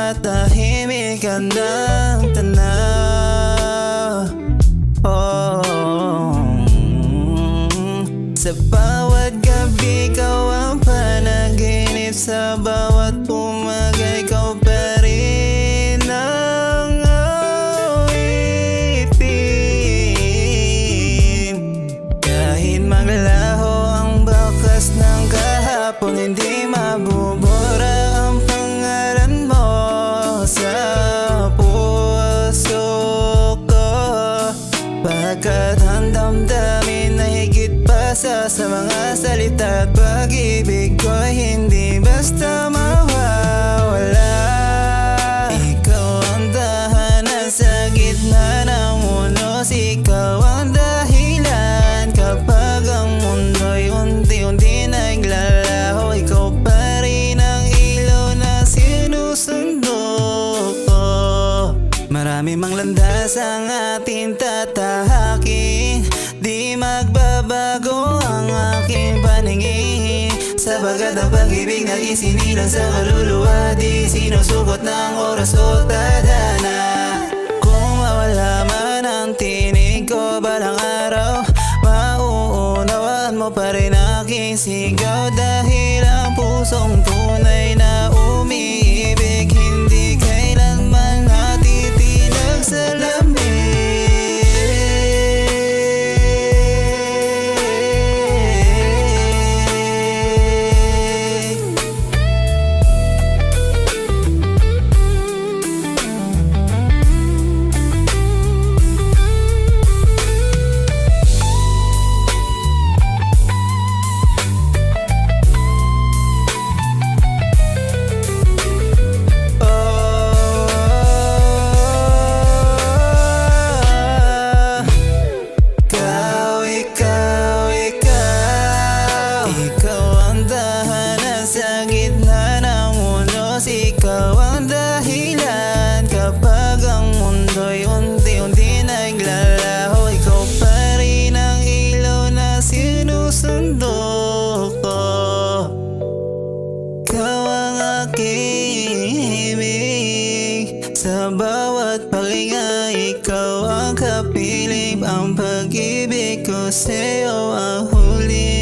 Matahimik ka ng tanaw. Sa bawat gabi ikaw ang panaginip. Sa bawat umaga ikaw pa rin ang awitin. Kahit maglaho ang bakas ng kahapon, hindi mabubura ang pangalan mo sa puso ko. Pagkat ang damdamin na higit pa sa mga salita at pag-ibig ko hindi basta mawawala. Ikaw ang tahanan sa gitna ng unos. Ikaw ang dahilan kapag ang mundo'y unti-unti naglalaho. Ikaw pa rin ang ilaw na sinusundo ko. Marami mang landas ang ating tatahakin, di magbabago ang aking paningin. Sabagat ang pag-ibig na isinilang sa kaluluwa, di sinusukot ng oras o tadhana. Kung mawala man ang tinig ko balang araw, mauunawaan mo pa rin aking sigaw. Dahil ang pusong tunay na umiibig hindi kailanman natitinag sa lamig. Ikaw ang dahilan kapag ang mundo'y unti-unti naglalaho. Ikaw pa rin ang ilaw na sinusundo ko. Ikaw ang aking himig sa bawat pahinga. Ikaw ang kapiling, ang pag-ibig ko sa'yo ang huli.